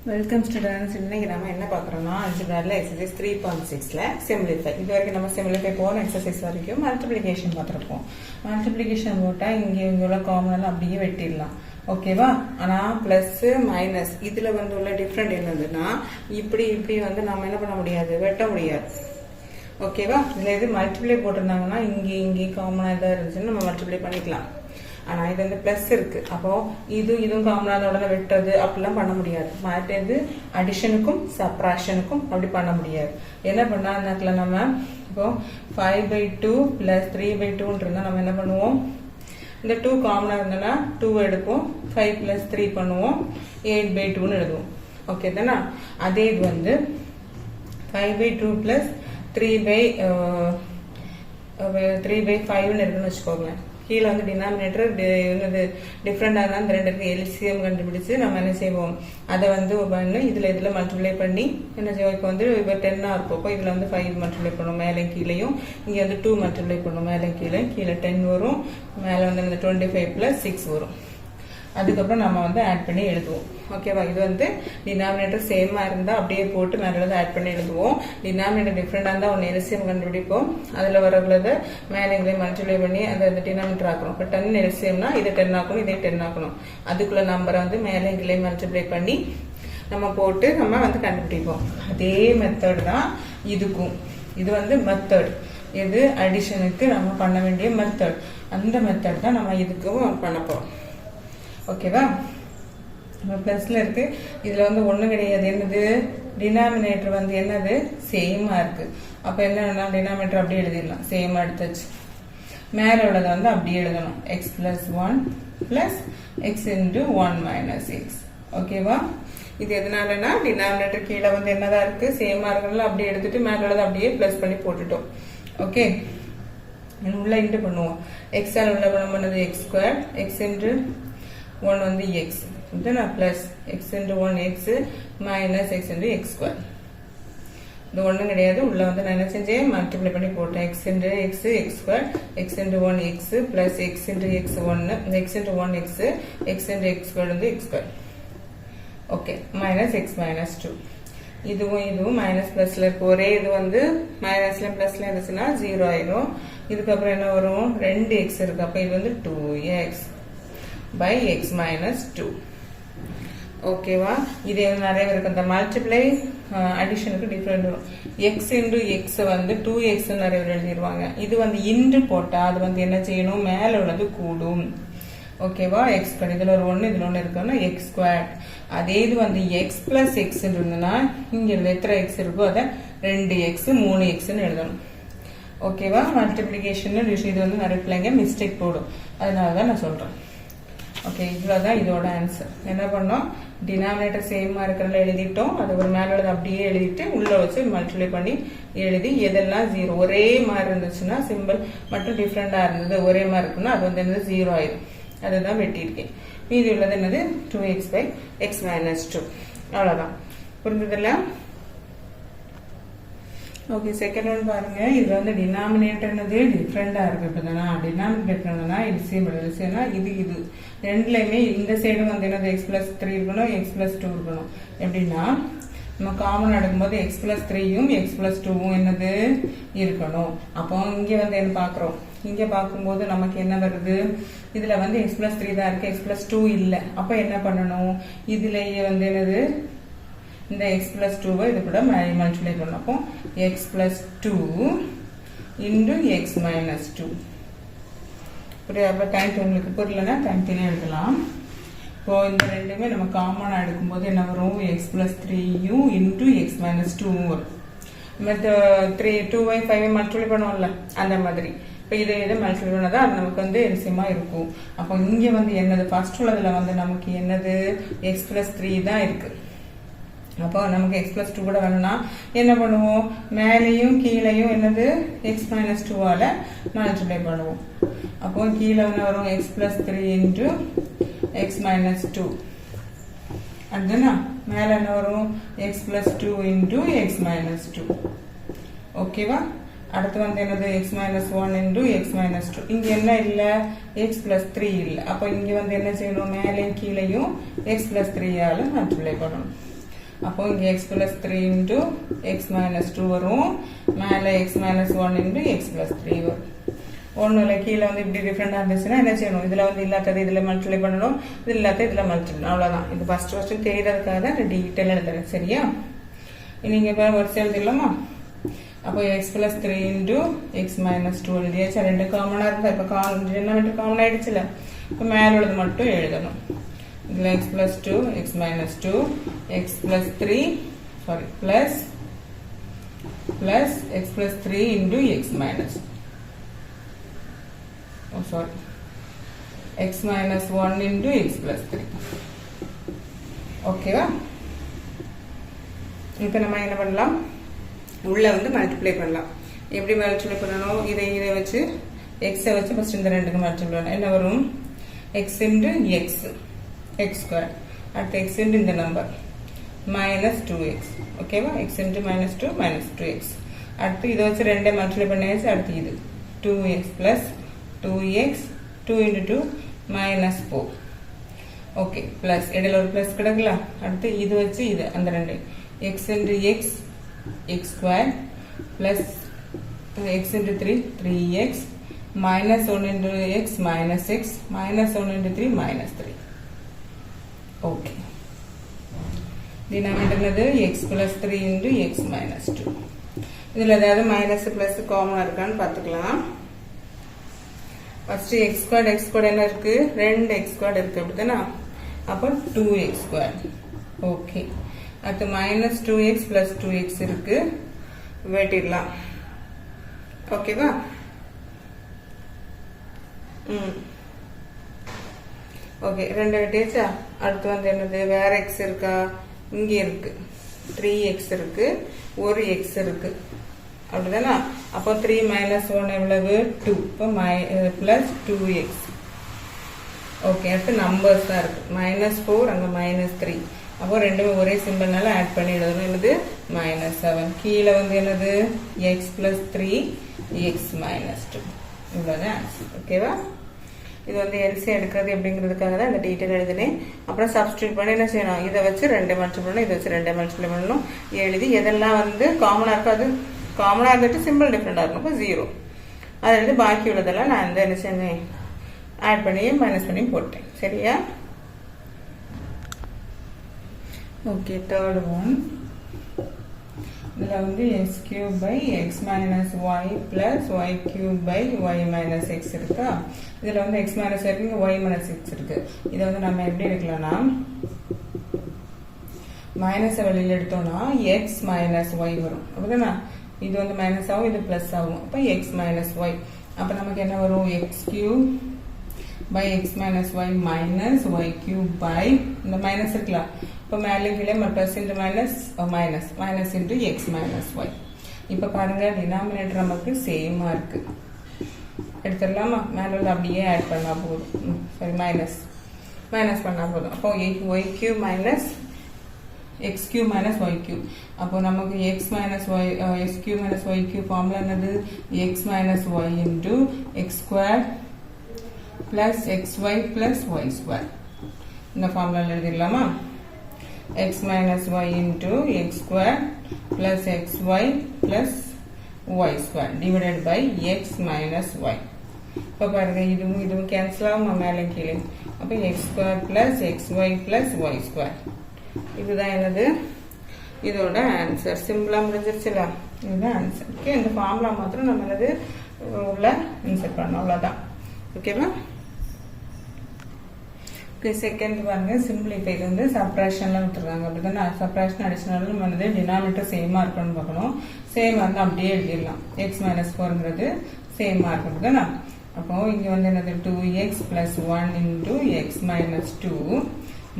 Welcome students. இன்னைக்கு நம்ம என்ன பார்க்குறோம்னா அல்ஜிப்ரால எக்ஸசைஸ் 3.6ல சிம்பிளிஃபை. இது வரைக்கும் நம்ம சிம்பிளிஃபை போன எக்ஸசைஸ் வரைக்கும் மல்டிப்ளிகேஷன் பார்த்துருப்போம். மல்டிப்ளிகேஷன் போட்டால் இங்கே உள்ள காமன் அப்படியே வெட்டிடலாம். ஓகேவா? ஆனால் ப்ளஸ் மைனஸ் இதில் உள்ள டிஃப்ரெண்ட் என்னதுன்னா இப்படி வந்து நம்ம என்ன பண்ண முடியாது, வெட்ட முடியாது. ஓகேவா? இதில் எது மல்டிப்ளை போட்டிருந்தாங்கன்னா இங்கே காமனாக எதாவது இருந்துச்சுன்னு நம்ம மல்டிப்ளை பண்ணிக்கலாம். ஆனால் இது ப்ளஸ் இருக்கு, அப்போ இதுவும் காமனாக வெட்டுறது அப்படிலாம் பண்ண முடியாது. மாற்றது அடிஷனுக்கும் சப்ராக்ஷனுக்கும் அப்படி பண்ண முடியாது. என்ன பண்ணா நம்ம இப்போ 5/2 + 3/2 இருந்தால் நம்ம என்ன பண்ணுவோம், இந்த 2 காமனாக இருந்தோன்னா 2 எடுப்போம், 5 + 3 பண்ணுவோம், 8/2 எழுதுவோம். ஓகே தானே? அதே இது 5/2 + 3/5 இருக்குன்னு வச்சுக்கோங்க. கீழே டினாமினேட்டர் டிஃப்ரெண்டாக இருந்தால் இந்த ரெண்டுக்கு எல்சிஎம் கண்டுபிடிச்சு நம்ம என்ன செய்வோம், அதை இதில் மல்டிப்ளை பண்ணி என்ன செய்வோம். இப்போ இப்போ 10 இருக்கும், இப்போ இதில் 5 மல்டிப்ளை பண்ணும் மேலே கீழேயும், இங்கே 2 மல்டிப்ளை பண்ணும் மேலே கீழே 10 வரும், மேலே இந்த 25 + 6 வரும். அதுக்கப்புறம் நம்ம ஆட் பண்ணி எழுதுவோம். ஓகேவா? இது டினாமினேட்டர் சேமா இருந்தா அப்படியே போட்டு மேல ஆட் பண்ணி எழுதுவோம். டினாமினேட்டர் டிஃப்ரெண்டா இருந்தா ஒன்னு எல்சிஎம் கண்டுபிடிப்போம், அதுல வரக்குள்ளத மேலே மல்டிப்ளை பண்ணி அந்த டினாமினேட்டர் ஆக்கணும். இப்போ 10 எல்சிஎம்னா இதை 10 ஆக்கணும், இதை 10 ஆக்கணும். அதுக்குள்ள நம்பரை மேலே கீழே மல்டிப்ளை பண்ணி நம்ம போட்டு நம்ம கண்டுபிடிப்போம். அதே மெத்தட் தான் இதுக்கும். இது மெத்தட், இது அடிஷனுக்கு நம்ம பண்ண வேண்டிய மெத்தட். அந்த மெத்தட் தான் நம்ம இதுக்கும் பண்ண போறோம். ஓகேவா? பிளஸ்ல இருக்கு, இதுல ஒண்ணும் கிடையாது. என்னது, டினாமினேட்டர் என்னது, சேமா இருக்கு. அப்ப என்ன, டினாமினேட்டர் அப்படியே எழுதிடலாம், சேமா எடுத்துச்சு. மேல உள்ளதை அப்படியே எழுதணும், x + 1 + x × 1 - x. ஓகேவா? இது எதனாலனா டினாமினேட்டர் கீழே என்னதான் இருக்கு, சேமா இருக்குனால அப்படியே எடுத்துட்டு மேல உள்ளதை அப்படியே பிளஸ் பண்ணி போட்டுட்டோம். ஓகே, உள்ள இன்டு பண்ணுவோம். x ஆல் உள்ள பண்ணது x², x × 1 x plus x × 1 x minus x × x². இது ஒன்றும் கிடையாது. உள்ள நான் என்ன செஞ்சேன், மல்டிப்ளை பண்ணி போட்டேன். x × x x², x × 1 x plus x × x1, x × 1 x, x × x² x². Okay, minus x minus 2. இதுவும் மைனஸ் பிளஸ்ல இருக்கு. ஒரே இது மைனஸ்ல பிளஸ்ல இருந்துச்சுன்னா 0 ஆயிடும். இதுக்கப்புறம் என்ன வரும், 2x இருக்கு, அப்ப இது 2x by x minus 2. ஓகேவா? இது நிறைய இருக்கு. இந்த மல்டிப்ளை அடிஷனுக்கு டிஃபரெண்ட் வரும். x × x 2x நிறைய பேர் எழுதிடுவாங்க. இது இன்று போட்டா அது என்ன செய்யணும், மேல உள்ளது கூடும். ஓகேவா? x இதுல ஒரு 1 இதுல 1 இருக்குன்னா x². அதே இது x + x இருந்ததுன்னா இங்க எத்தனை x இருக்கோ அதை 2x 3x எழுதணும். ஓகேவா? மல்டிப்ளிகேஷன் இது நிறைய பிள்ளைங்க மிஸ்டேக் போடும், அதனாலதான் நான் சொல்றேன். ஓகே, இவ்வளவுதான் இதோட ஆன்சர். என்ன பண்ணோம், டினாமினேட்டர் சேமா இருக்கிறதுல எழுதிட்டோம், அது ஒரு மேல அப்படியே எழுதிட்டு உள்ள வச்சு மல்டிப்ளை பண்ணி எழுதி எதெல்லாம் 0 ஒரே மாதிரி இருந்துச்சுன்னா, சிம்பிள் மட்டும் டிஃப்ரெண்டா இருந்தது ஒரே மாதிரி இருக்குன்னா அது என்னது 0 ஆயிடும். அதுதான் வெட்டியிருக்கேன். மீதி உள்ளது என்னது, 2x by x minus 2. அவ்வளவுதான். புரிஞ்சதில்ல? ஓகே, செகண்ட் ஒன் பாருங்க. இதுல டினாமினேட்டர் என்னது டிஃப்ரெண்டா இருக்கு. இப்பதானா டினாமினேட்டர் எல்சிஎம்னா இது ரெண்டுலயுமே இந்த சைடும் என்னது x + 3 இருக்கணும், x + 2 இருக்கணும். எப்படின்னா நம்ம காமன் எடுக்கும்போது x + 3யும் x + 2வும் என்னது இருக்கணும். அப்போ இங்க என்ன பாக்குறோம், இங்க பார்க்கும்போது நமக்கு என்ன வருது, இதுல x + 3 தான் இருக்கு, x + 2 இல்ல. அப்ப என்ன பண்ணணும், இதுலயே என்னது இந்த x + 2 இது கூட மல்டிப்ளை பண்ணணும். அப்போ x + 2 × x minus 2. அப்ப தனித்து உங்களுக்கு புரியலன்னா தனித்தனியா எழுதலாம். இப்போ இந்த ரெண்டுமே நம்ம காமனா எடுக்கும்போது என்ன வரும், x + 3யும் × x minus 2 வரும். மற்ற 2y 5 மல்டிப்ளை பண்ணுவோம்ல, அந்த மாதிரி. இப்போ இதை மல்டிப்ளை பண்ணதான் அது நமக்கு எல்சியமா இருக்கும். அப்போ இங்க என்னது, ஃபர்ஸ்ட் உள்ளதுல நமக்கு என்னது x + 3 தான் இருக்கு. அப்போ நமக்கு x + 2 கூட வேணும்னா என்ன பண்ணுவோம், மேலேயும் கீழையும் என்னது x minus 2 ஆல மல்டிப்ளை பண்ணுவோம். அப்போ கீழே வரும் x + 3 × x minus 2. அதுனா மேல என்ன வரும், x + 2 × x minus 2. ஓகேவா? அடுத்து என்னது x minus 1 × x minus 2. இங்க என்ன இல்ல, x + 3 இல்ல. அப்ப இங்க என்ன செய்யணும், மேலேயும் கீழையும் x + 3 ஆல மல்டிப்ளை பண்ணணும். அப்போ இங்க x plus 3 into x minus 2 வரும். மேல x minus 1 into x plus 3 வரும். ஒன்றும் கீழே வந்து இப்படி டிஃப்ரெண்டாக இருந்துச்சுன்னா என்ன செய்யணும், இதில் வந்து இல்லாதது இதில் மல்டிப்ளை பண்ணணும், இது இல்லாத இதில் மல்டிப்ளை, அவ்வளோதான். இது ஃபஸ்ட்டு தெரியறதுக்காக தான் டீட்டெயில் எழுதுறேன். சரியா? நீங்கள் இப்போ வரிசை எழுதிடலாமா? அப்போ X plus 3 into X minus 2 எழுதியாச்சா? ரெண்டு காமனாக இருந்தால் இப்போ டினாமினேட்டர் காமன் ஆகிடுச்சுல, இப்போ மேலே உள்ளது மட்டும் எழுதணும். இதில் X plus 2 X minus 2 X plus 3 plus X plus 3 into X minus x minus 1 into x plus 3. ஓகேவா? இப்போ நம்ம என்ன பண்ணலாம், உள்ள வந்து மல்டிப்ளை பண்ணலாம். எப்படி மல்டிப்ளை பண்ணணும், இதை வச்சு எக்ஸை வச்சு ஃபர்ஸ்ட் இந்த ரெண்டுக்கு மல்டிப்ளை பண்ணணும். என்ன வரும், X into X X square, அடுத்து எக்ஸ் இன்டு இந்த நம்பர் மைனஸ் 2x. ஓகேவா? X into minus 2 minus 2x. அடுத்து இதை வச்சு ரெண்டே மல்டிப்ளை பண்ணியாச்சு. அடுத்து இது 2x plus 2x 2 into 2 minus 4. Okay, plus இடையில ஒரு பிளஸ் கிடக்கலாம். அடுத்து இது வச்சு இது அந்த ரெண்டு x into x x square plus x into 3 3x minus 1 into x minus x minus 1 into 3 minus 3. Okay, denominator என்னது, x plus 3 into x minus 2. இதில் ஏதாவது மைனஸ் பிளஸ் காமனாக இருக்கான்னு பார்த்துக்கலாம். ஃபர்ஸ்ட் எக்ஸ் ஸ்கொயர் என்ன இருக்கு, ரெண்டு எக்ஸ் ஸ்கொயர் இருக்கு, அப்படித்தானே? அப்போ 2x ஸ்கொயர். ஓகே, அடுத்து மைனஸ் 2x பிளஸ் 2x இருக்கு, வெட்டிடலாம். ஓகேவா? ஓகே, ரெண்டு வெட்டியாச்சா? அடுத்து வந்து என்னது, வேற எக்ஸ் இருக்கா? இங்க இருக்கு 3x இருக்கு, ஒரு எக்ஸ் இருக்கு, அப்படிதானா? அப்போ 3 மைனஸ் 1 எவ்வளவு, 2. இப்போ பிளஸ் 2x. ஓகே, அடுத்து நம்பர்ஸ் தான் இருக்கு, மைனஸ் 4 அங்கே மைனஸ் 3. அப்போ ரெண்டுமே ஒரே சிம்பிள்னால ஆட் பண்ணி எழுதணும். என்னது, மைனஸ் 7. கீழே வந்து என்னது, எக்ஸ் பிளஸ் 3 எக்ஸ் மைனஸ் 2. இவ்வளோதான் ஆன்சர். ஓகேவா? இது வந்து எல்சி எடுக்கிறது எப்படிங்கிறதுக்காக தான் இந்த டீட்டெயில் எழுதினேன். அப்புறம் சப்ஸ்டியூட் பண்ணி என்ன செய்யணும், இதை வச்சு ரெண்டே மல்டிப்ளை பண்ணணும், இதை வச்சு ரெண்டே மல்டிப்ளை பண்ணணும். எழுதி எதெல்லாம் வந்து காமனாக இருக்காது, காமனாக இருந்துட்டு சிம்பிள் டிஃப்ரெண்டாக இருக்கும், இப்போ 0. அதை எழுதி பாக்கி உள்ளதெல்லாம் நான் வந்து என்ன செஞ்சேன், ஆட் பண்ணி மைனஸ் பண்ணி போட்டேன். சரியா? Okay, third one. இதில் வந்து X cube by X minus Y plus Y cube by Y minus X இருக்கா? இதில் வந்து எக்ஸ் மைனஸ் இருக்கு, ஒய் மைனஸ் எக்ஸ் இருக்கு. இதை வந்து நம்ம எப்படி எடுக்கலாம்னா, மைனஸை வெளியில் எடுத்தோம்னா எக்ஸ் மைனஸ் ஒய் வரும், அப்படிதானே? இது வந்து மைனஸ் ஆகும், இது பிளஸ் ஆகும். அப்போ எக்ஸ் மைனஸ் ஒய், அப்போ நமக்கு என்ன வரும், X cube by X minus Y minus Y cube by, இந்த மைனஸ் இருக்கலாம், இப்போ மேலே கீழே plus into minus minus minus into X minus Y. இப்போ பாருங்க, டினாமினேட்டர் நமக்கு சேமாக இருக்கு, எடுத்துடலாமா? மேலே அப்படியே ஆட் பண்ணால் போதும், சரி, மைனஸ் பண்ணால் போதும். அப்போ Y cube minus x cube minus y cube. அப்போ நமக்கு x minus y x cube minus y cube formula என்னது, x minus y into x square plus xy plus y square. இந்த formula எழுதிடலாமா? x minus y into x square plus xy plus y square divided by x minus y. இப்போ பாருங்க, இதுவும் cancel ஆகும் மேலே கீழே. அப்போ x square plus xy plus y square. இதுதான் என்னது, இதோட ஆன்சர். சிம்பிளா முடிஞ்சிருச்சுல, இதுதான் ஆன்சர். ஓகே, இந்த ஃபார்முலா மாத்திரம் நம்ம என்னது உள்ள இன்சர்ட் பண்ணோம், அவ்வளோதான். ஓகேவா? ஓகே, செகண்ட் பாருங்க, சிம்பிளிஃபை. இது வந்து சப்ராக்ஷன்லாம் விட்டுறாங்க, அப்படிதானே? சப்ராக்ஷன் அடிஷனல் நம்ம வந்து டினாமினேட்டர் சேமா இருக்கணும்னு பார்க்கணும். சேம் வந்து அப்படியே எழுதிடலாம். எக்ஸ் மைனஸ் 4ங்கிறது சேமா இருக்கும், அப்படிதானே? அப்போ இங்க வந்து என்னது, 2x plus 1 into x minus 2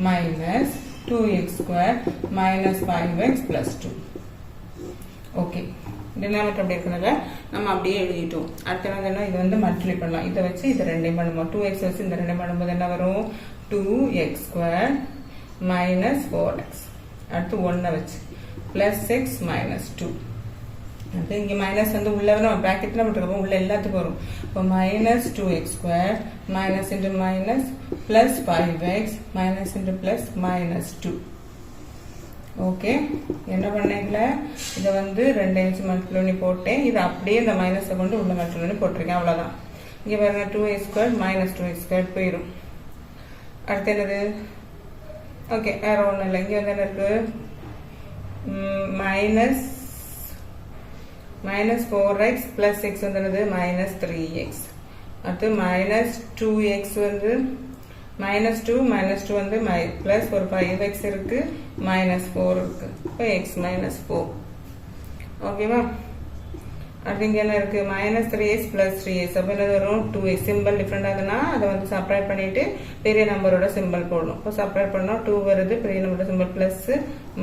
minus 2x square minus 5x plus 2. Okay, denominator அப்படி இருக்கிறதுனால நம்ம அப்படியே எழுதிட்டோம். அடுத்த என்ன, இது வந்து மல்டிப்ளை பண்ணலாம். இதை வச்சு இதை ரெண்டையும் பண்ணுவோம். 2x வச்சு இந்த ரெண்டையும் பண்ணும்போது என்ன வரும், 2x square minus 4x. அடுத்து 1 வச்சு plus x minus 2. அது இங்க மைனஸ் வந்து உள்ள நம்ம பிராக்கெட்ல போட்டுருக்கோம், உள்ள எல்லாத்துக்கும் வரும். இப்போ minus 2x square minus into minus plus 5x minus into plus minus 2. Okay, என்ன பண்ணீங்கள இதை வந்து 2 வச்சு மல்டிப்ளை பண்ணி போட்டேன். இது அப்படியே இந்த மைனஸை கொண்டு உள்ள மல்டிப்ளை பண்ணி போட்டிருக்கேன், அவ்வளோதான். இங்கே பாருங்க 2x² மைனஸ் 2x² போயிடும். அடுத்து என்னது? ஓகே, வேற ஒன்றும் இல்லை. இங்கே வந்து என்ன இருக்கு? மைனஸ் 4x பிளஸ் x வந்து என்னது? Minus 3x. அடுத்து மைனஸ் 2x வந்து மைனஸ் 2 வந்து பிளஸ் ஒரு 5x இருக்கு, மைனஸ் 4 இருக்கு. இப்போ x மைனஸ் 4. ஓகேவா? அடுத்து இங்கே என்ன இருக்கு? Minus 3x plus 3x. அப்போ என்ன வரும்? 2x. சிம்பிள் டிஃப்ரெண்ட் ஆகுதுன்னா அதை வந்து செப்பரேட் பண்ணிட்டு பெரிய நம்பரோட சிம்பிள் போடணும். இப்போ செப்பரேட் பண்ணால் 2 வருது, பெரிய நம்பரோட simple plus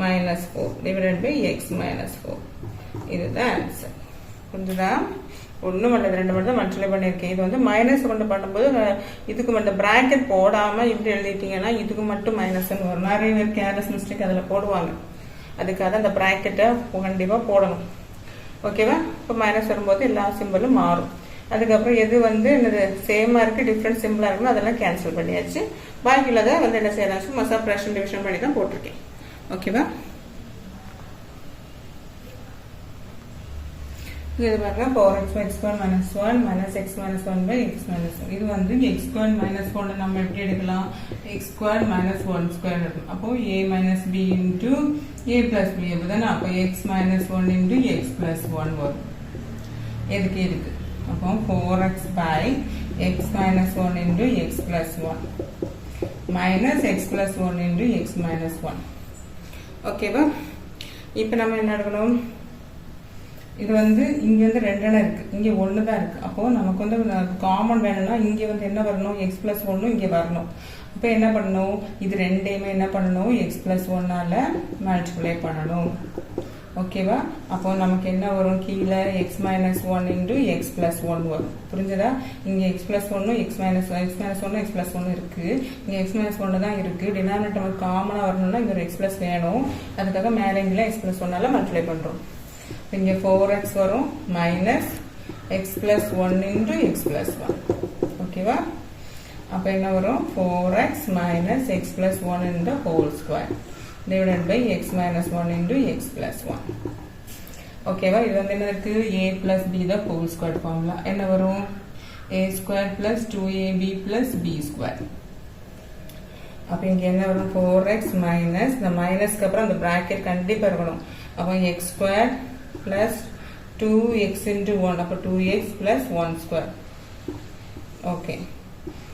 minus 4 divided by x minus 4. இதுதான் ஆன்சர். புரிஞ்சுதா? ஒன்றும் இல்லை, 2 மட்டும் தான் மல்டிப்ளை பண்ணியிருக்கேன். இது வந்து மைனஸ் கொண்டு பண்ணும்போது இதுக்கு மட்டும் பிராக்கெட் போடாமல் இப்படி எழுதிட்டீங்கன்னா இதுக்கு மட்டும் மைனஸ்ன்னு வரும். நிறைய பேர் கேர்லெஸ் மிஸ்டேக் அதில் போடுவாங்க. அதுக்காக அந்த பிராக்கெட்டை கண்டிப்பாக போடணும். ஓகேவா? இப்போ மைனஸ் வரும்போது எல்லா சிம்பிளும் மாறும். அதுக்கப்புறம் எது வந்து என்னது சேமாக இருக்குது, டிஃப்ரெண்ட் சிம்பிளாக இருக்குன்னு அதெல்லாம் கேன்சல் பண்ணியாச்சு. பாக்கியில் தான் வந்து என்ன செய்யலாம், சும்மா சப்ட்ராக்ஷன் டிவிஷன் பண்ணி தான் போட்டிருக்கேன். ஓகேவா? இது பாருங்க 4x by x² minus 1 minus x minus 1 by x minus 1. இது வந்து x² minus 1 நம்ம எப்படி எடுக்கலாம்? x² minus 1² எடுக்கலாம். அப்போ a minus b into a plus b அப்படிதானே? அப்போ x minus 1 into x plus 1 வரும். எதுக்கு? அப்போ 4x by x minus 1 into x plus 1 minus x plus 1 into x minus 1. ஓகேவா? இப்போ நம்ம என்ன எடுக்கணும்? இது வந்து இங்க வந்து 2 இருக்கு, இங்க 1 தான் இருக்கு. அப்போ நமக்கு வந்து காமன் வேணும்னா இங்க வந்து என்ன வரணும்? x plus 1 இங்க வரணும். அப்போ என்ன பண்ணணும்? இது ரெண்டையுமே என்ன பண்ணணும்? x plus 1ஆல மல்டிப்ளை பண்ணணும். ஓகேவா? அப்போ நமக்கு என்ன வரும்? கீழே x minus 1 into x plus 1 வரும். புரிஞ்சதா? இங்க x plus 1 x minus 1 x plus 1 இருக்கு, இங்க x minus 1 தான் இருக்கு. டினாமினேட்டர் நமக்கு காமனா வரணும்னா இங்க ஒரு x plus வேணும். அதுக்காக மேலே இங்க x plus 1ஆல மல்டிப்ளை பண்றோம். இங்கே 4x வரும் minus x plus 1 into x plus 1. ஓகேவா? அப்போ என்ன வரும்? 4x minus x plus 1 in the whole square divided by x minus 1 into x plus 1. ஓகேவா? இது வந்து என்ன இருக்கு? a plus b the whole square formula. என்ன வரும்? a square plus 2ab plus b square. அப்போ இங்கே என்ன வரும்? 4x minus இந்த மைனஸ்க்கு அப்புறம் அந்த பிராக்கெட் கண்டிப்பாக இருக்கணும். அப்போ x square plus 2x into 1. அப்போ 2x plus 1 square. ஓகே,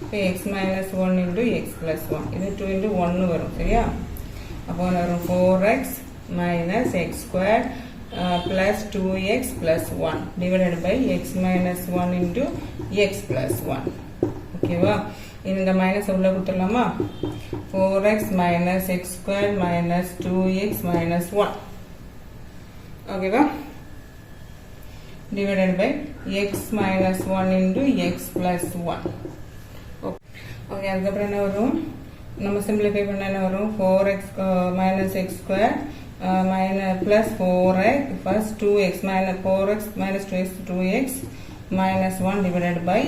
இப்போ x minus 1 into x plus 1. இது 2 into 1 வரும். சரியா? அப்போ வரும் 4x minus x square plus 2x plus 1 divided by x minus 1 into x plus 1. ஓகேவா? இந்த மைனஸ் உள்ள கொடுத்துடலாமா? 4x minus x square minus 2x minus 1. ஓகேவா? divided by x minus 1 into x plus 1. Okay, அதுக்கப்புறம் என்ன வரும்? நம்ம சிம்பிளிஃபை பண்ண என்ன வரும்? 4x minus x square minus plus 4x plus 2x minus 4x minus 2x 2x minus 1 divided by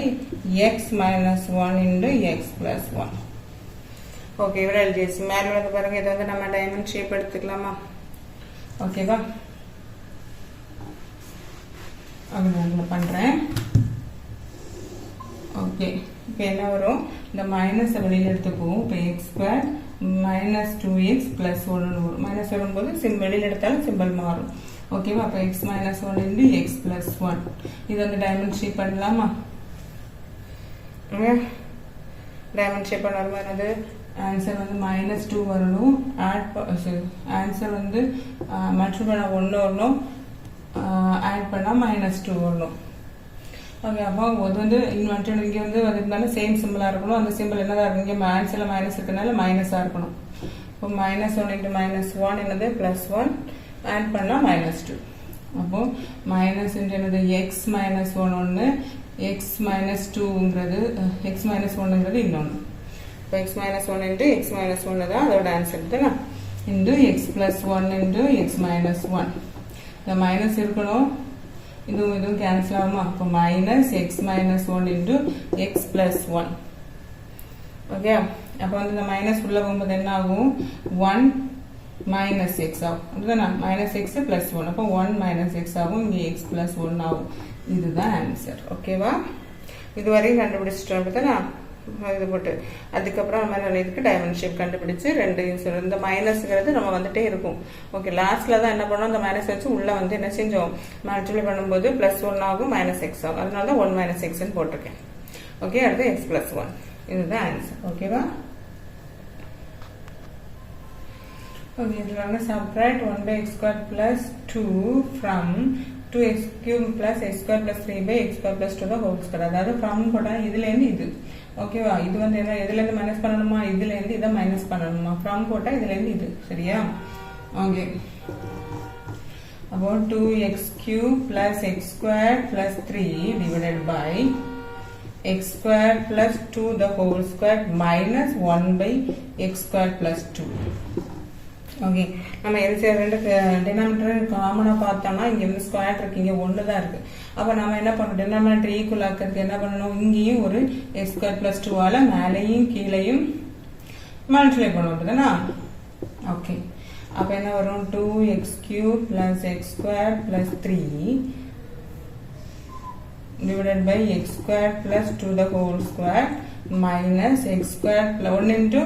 x minus 1 into x plus 1. Okay, இவ்வளோ எழுதியாச்சு. மேலே வந்து பாருங்க, இதை வந்து நம்ம டைமண்ட் ஷேப் எடுத்துக்கலாமா? ஓகேவா? அது நான் பண்ணுறேன். ஓகே, இப்போ என்ன வரும்? இந்த மைனஸ் வெளியில் எடுத்துக்குவோம். இப்போ X square minus 2x plus 1 வரும். மைனஸ் வரும்போது வெளியில் எடுத்தாலும் சிம்பிள் மாறும். ஓகேவா? அப்போ X minus 1 into X plus 1. இது வந்து டைமண்ட் ஷேப் பண்ணலாமா? டைமண்ட் ஷேப் பண்ணாமல் என்னது ஆன்சர் வந்து -2 வரணும். ஆன்சர் வந்து மல்டிபிள் பண்ண 1 வரணும், ஆட் பண்ணால் -2 வரணும். ஓகே, அப்போ அது வந்து இன்வெர்டட் இங்கே வந்து இருந்தாலும் சேம் சிம்பிளாக இருக்கணும். அந்த சிம்பிள் என்னதான் இருக்கும்? இங்கே ஆன்சரில் மைனஸ் இருக்கிறதுனால மைனஸாக இருக்கணும். இப்போ -1 இன்ட்டு -1 என்னது +1, ஆட் பண்ணால் -2. அப்போது மைனஸ் இன்ட்டு என்னது எக்ஸ் -1 ஒன்று, எக்ஸ் -2ங்கிறது எக்ஸ் -1ங்கிறது இன்னொன்று. இப்போ எக்ஸ் -1 இன்ட்டு எக்ஸ் -1 தான் அதோட ஆன்சர் தானே. Into X +1 into X -1. இந்த மைனஸ் இருக்கணும், இதுவும் கேன்சல் ஆகுமா? அப்போ -x -1 இன்ட்டு எக்ஸ் +1. ஓகே, அப்போ வந்து இந்த மைனஸ் உள்ள போகும்போது என்ன ஆகும்? 1 minus x ஆகும். அதுதானா minus x plus 1. அப்போ 1 minus x ஆகும். இங்கே x plus 1 ஆகும். இதுதான் ஆன்சர். ஓகேவா? இதுவரையும் கண்டுபிடிச்சிட்டோம். அப்படிதானா? இது போட்டு அதுக்கப்புறம் நம்ம இதுக்கு டைமண்ட் ஷேப் கண்டுபிடிச்சு ரெண்டையும் சொல்லுவோம். இந்த மைனஸ்ங்கிறது நம்ம வந்துட்டே இருக்கும். ஓகே, லாஸ்ட்ல தான் என்ன பண்ணோம், இந்த மைனஸ் வச்சு உள்ள வந்து என்ன செஞ்சோம், மல்டிப்ளை பண்ணும்போது +1 ஆகும், -x ஆகும். அதனால தான் 1 - x போட்டிருக்கேன். ஓகே, அடுத்து x + 1. இதுதான் ஆன்சர். ஓகேவா? ஓகே, இதில் வந்து subtract 1/x² + 2 from 2x³ + x² + 3/x² + 2 the whole square. அதாவது from போட்டால் இதுலேருந்து இது. ஓகேவா? இது வந்து என்ன, இதுலேருந்து மைனஸ் பண்ணணுமா, இதுலேருந்து இதை மைனஸ் பண்ணணுமா, ஃப்ரம் போட்டால் இதுலேருந்து இது. சரியா? ஓகே, அப்போ 2x³ + x² + 3 divided by x² + 2 the whole square minus 1/x² + 2. Okay, நம்ம ரெண்டு டினாமினேட்டர் காமனாக பார்த்தோம்னா இங்கே வந்து ஸ்கொயர் இருக்கு, இங்கே 1 தான் இருக்கு. அப்போ நம்ம என்ன பண்ணணும், டினாமினேட்டர் ஈக்குவல் ஆக்கிறதுக்கு என்ன பண்ணணும், இங்கேயும் ஒரு x² + 2ஆல் மேலேயும் கீழையும் மல்டிப்ளை பண்ணுவோம். அப்படிதானா? ஓகே, அப்போ என்ன வரும், 2x³ + x² + 3 divided by x² + 2 the whole square minus x² + 1 into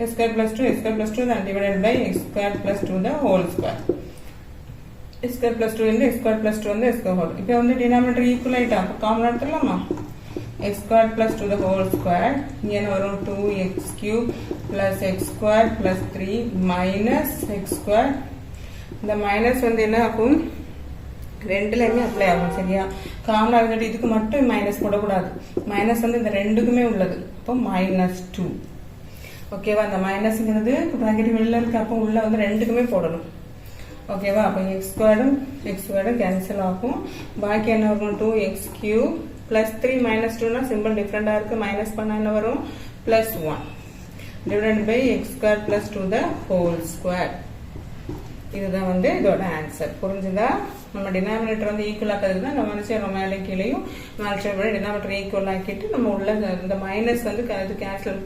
x² + 2 x² + 2 then divided by x² + 2 the whole square. x² + 2 into x² + 2 வந்து x² whole. இப்போ வந்து டினாமினேட்டர் ஈக்குவல் ஆயிட்டா, அப்போ common எடுத்துடலாமா, x² + 2 the whole square. இங்கே என்ன வரும், 2x³ + x² + 3 minus x². இந்த minus வந்து என்ன ஆகும், ரெண்டுலையுமே அப்ளை ஆகும். சரியா? காமனாக இருந்துட்டு இதுக்கு மட்டும் மைனஸ் போடக்கூடாது. மைனஸ் வந்து இந்த ரெண்டுக்குமே உள்ளது. அப்போ -2. ஓகேவா? அந்த மைனஸ்ங்கிறது ப்ராக்கெட் வெளில இருக்கு, அப்போ உள்ள வந்து ரெண்டுக்குமே போடணும். ஓகேவா? அப்போ x² கேன்சல் ஆகும். பாக்கி என்ன வரும், 2x³ + 3 -2னா சிம்பிள் டிஃப்ரெண்டாக இருக்கு. மைனஸ் பண்ணால் என்ன வரும், +1 divided by x² + 2 the whole square. இதுதான் வந்து இதோட ஆன்சர். புரிஞ்சுதா? நம்ம டினாமினேட்டர் வந்து ஈக்குவல் ஆக்கிறதுக்கு தான் நம்ம நினைச்சோம், மேலே கீழையும் மல்டிப்ளை பண்ணி டினாமினேட்டர் ஈக்குவல் ஆக்கிட்டு நம்ம உள்ள இந்த மைனஸ் வந்து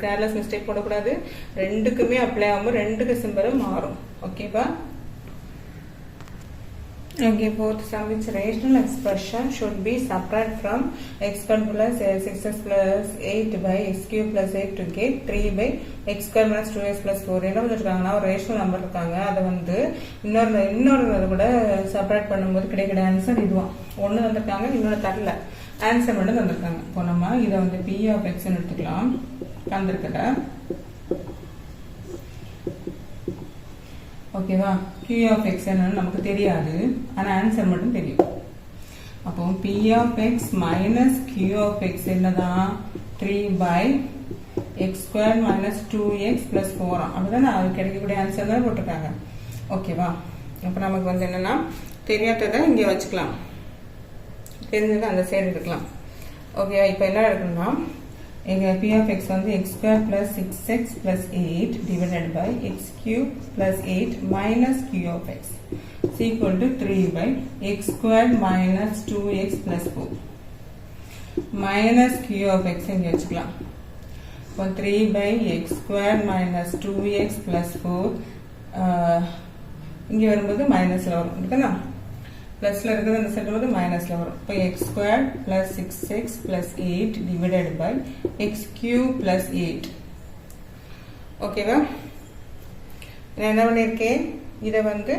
கேர்லெஸ் மிஸ்டேக் போடக்கூடாது. ரெண்டுக்குமே அப்ளை ஆகும்போது ரெண்டுக்கு சிம்பிளும் மாறும். ஓகேவா? Okay, both sum which rational expression should be subtract from x² + 6x + 8 by x³ + 8 to get 3/x² - 2x + 4. என்ன பண்ணிருக்காங்கன்னா, ஒரு ரேஷனல் நம்பர் இருக்காங்க, அதை வந்து இன்னொரு கூட செப்பரேட் பண்ணும்போது கிடைக்கிற ஆன்சர் இதுவான். ஒன்று தந்திருக்காங்க, இன்னொன்று தரல, ஆன்சர் மட்டும் தந்திருக்காங்க. இப்போ நம்ம இதை வந்து p(x) எடுத்துக்கலாம். தந்திருக்கட்ட ஓகேவா? q(x) என்னன்னு நமக்கு தெரியாது, ஆனால் ஆன்சர் மட்டும் தெரியும். அப்போ p(x) - q(x) என்னதான், 3/x² - 2x + 4. அப்படிதான் அது கிடைக்கக்கூடிய ஆன்சர் தான் போட்டிருக்காங்க. ஓகேவா? அப்போ நமக்கு வந்து என்னன்னா, தெரியாததை இங்கே வச்சுக்கலாம், தெரிஞ்சதை அந்த சைடு எடுக்கலாம். ஓகேவா? இப்போ என்ன எடுக்கணும்னா, எங்கள் p(x) வந்து x² + 6x + 8 divided by x³ + 8 minus q(x) equal to 3/x² - 2x + 4 minus q(x) இங்கே வச்சுக்கலாம். இப்போ 3/x² - 2x + 4 இங்கே வரும்போது மைனஸில் வரும். இருக்குதா? ப்ளஸில் இருக்கிறது அந்த செட் வந்து மைனஸில் வரும். இப்போ x² + 6x + 8 divided by x³ + 8. ஓகேவா? நான் என்ன பண்ணியிருக்கேன், இதை வந்து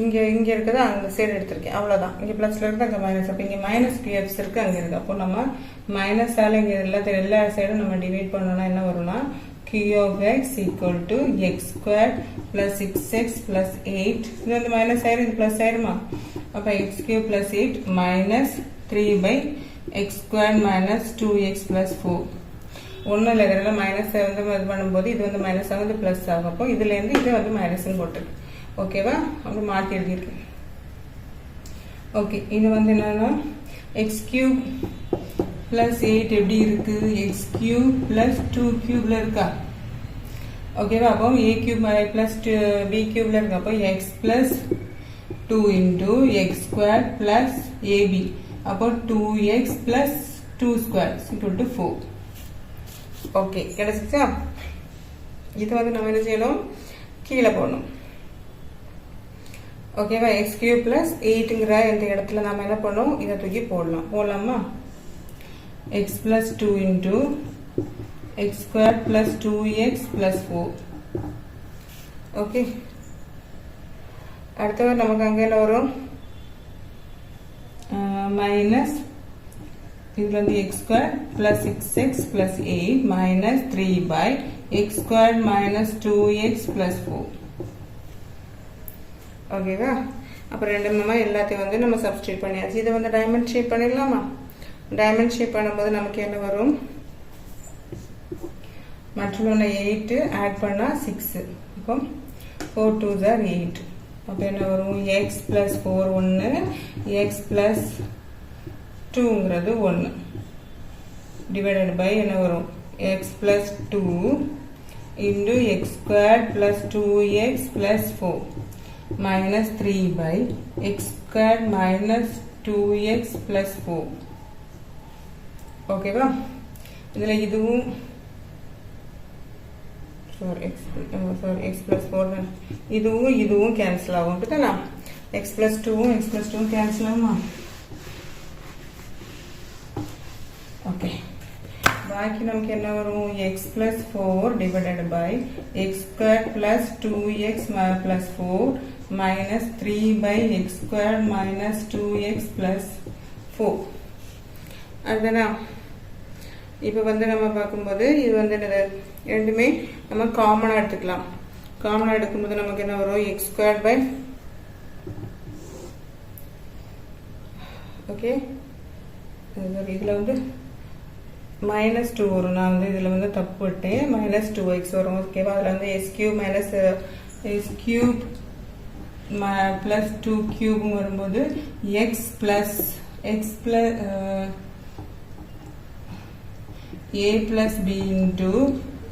இங்கே இருக்கிறத அந்த சைடு எடுத்திருக்கேன். அவ்வளோதான். இங்கே ப்ளஸில் இருக்குது, அங்கே மைனஸ். அப்போ இங்கே மைனஸ் q(x) இருக்குது, அங்கே இருக்குது. அப்போ நம்ம மைனஸால் இங்கே எல்லா சைடும் நம்ம டிவைட் பண்ணோம்னா என்ன வரும்னா, q(x) equal to x² + 6x + 8. இது வந்து மைனஸ் ஆயிரும், இது ப்ளஸ் ஆயிருமா? அப்போ x³ + 8 minus 3/x² - 2x + 4. ஒன்றும் இல்லை, இதெல்லாம் மைனஸ் வந்து இது பண்ணும்போது இது வந்து மைனஸ் ஆகும், இது ப்ளஸ் ஆகும். அப்போ இதுலேருந்து இது வந்து மைனஸ்ன்னு போட்டுருக்கு. ஓகேவா? அப்படி மாற்றி எழுதியிருக்கேன். ஓகே, இது வந்து என்னன்னா, x³ + 8 எப்படி இருக்கு, x³ + 2³ இருக்கா? ஓகேவா? அப்போ a³ + b³ இருக்கு. அப்போ x + 2 into x² + ab. அப்போ 2x + 2² equal to 4. ஓகே, கிடைச்சிச்சா? இது வந்து நம்ம என்ன செய்யணும், கீழே போடணும். ஓகேவா? எக்ஸ் கியூப் பிளஸ் 8ங்கிற இந்த இடத்துல நம்ம என்ன பண்ணோம், இதை தூக்கி போடலாமா? X plus 2 into X square plus 2x plus 4. Okay, அடுத்தவர் நமக்கு அங்கே என்ன வரும், மைனஸ் இதுல வந்து X square plus 6x plus 8 minus 3 by X square minus 2x plus 4. ஓகேவா? அப்புறம் ரெண்டு எல்லாத்தையும் வந்து நம்ம சப்ஸ்டியூட் பண்ணியாச்சு. இதை வந்து டைமண்ட் ஷேப் பண்ணிடலாமா? டைமண்ட் ஷேப் பண்ணும்போது நமக்கு என்ன வரும், மற்றொன்று 8 ஆட் பண்ணா 6, இப்போ 4 2s are 8. அப்போ என்ன வரும், எக்ஸ் பிளஸ் 4 1, எக்ஸ் பிளஸ் 2ங்கிறது 1 டிவைடட் பை என்ன வரும், X plus 2 into X square plus 2x plus 4 minus 3 by X square minus 2x plus 4. ஓகேவா? இதில் இதுவும் எக்ஸ் பிளஸ் 4 இதுவும் கேன்சல் ஆகும். அப்படித்தானா? எக்ஸ் பிளஸ் 2 கேன்சல் ஆகுமா? ஓகே, பாக்கி நமக்கு என்ன வரும், X plus 4 divided by X square plus 2x plus 4 minus 3 by X square minus 2x plus 4. அதுதானா? இப்போ வந்து நம்ம பார்க்கும்போது இது வந்து ரெண்டுமே நம்ம காமனாக எடுத்துக்கலாம். காமனாக எடுக்கும்போது நமக்கு என்ன வரும், எக்ஸ் ஸ்கொயர் பை ஓகே இதில் வந்து மைனஸ் 2 வரும். நான் வந்து இதில் வந்து தப்பு விட்டேன், மைனஸ் 2x வரும். ஓகேவா? அதில் வந்து s cube minus s cube plus 2 cube வரும்போது x plus a plus b into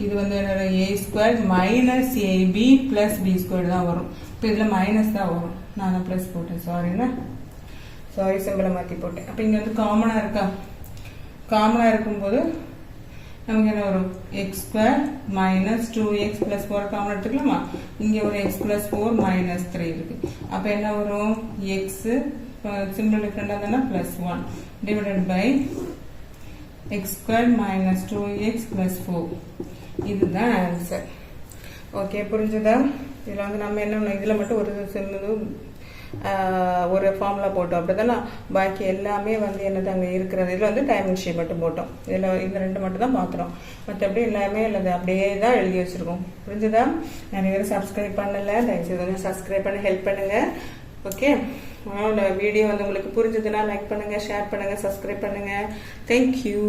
இது வந்து a square minus a b plus b square தான் வரும். இப்போ இதில் மைனஸ் தான் வரும், நான் பிளஸ் போட்டேன், சாரி சிம்பிளை மாற்றி போட்டேன். அப்போ இங்கே வந்து காமனாக இருக்கா? காமனாக இருக்கும்போது நமக்கு என்ன வரும், X square minus 2x plus 4 common எடுத்துக்கலாமா? இங்கே ஒரு எக்ஸ் பிளஸ் 4 மைனஸ் 3 இருக்கு. அப்போ என்ன வரும், எக்ஸ் சிம்பிள் டிஃப்ரெண்டாக இருந்தால் plus 1 divided by X square minus 2x plus 4. இதுதான் ஆன்சர். ஓகே, புரிஞ்சுதா? இதில் வந்து நம்ம என்ன, இதில் மட்டும் ஒரு ஃபார்முலா போட்டோம், அப்படிதானே? பாக்கி எல்லாமே வந்து என்னது அங்கே இருக்கிறது. இதில் வந்து டைமண்ட் ஷேப் மட்டும் போட்டோம். இதில் இந்த ரெண்டு மட்டும் தான் பார்க்குறோம், மற்றபடி எல்லாமே இல்லை அப்படியே தான் எழுதி வச்சுருக்கோம். புரிஞ்சுதா? நிறைய பேர் சப்ஸ்கிரைப் பண்ணலை, தயவுசெய்து கொஞ்சம் சப்ஸ்கிரைப் பண்ணி ஹெல்ப் பண்ணுங்கள். ஓகே, வீடியோ வந்து உங்களுக்கு புரிஞ்சதுன்னா லைக் பண்ணுங்கள், ஷேர் பண்ணுங்கள், சப்ஸ்கிரைப் பண்ணுங்கள். தேங்க்யூ.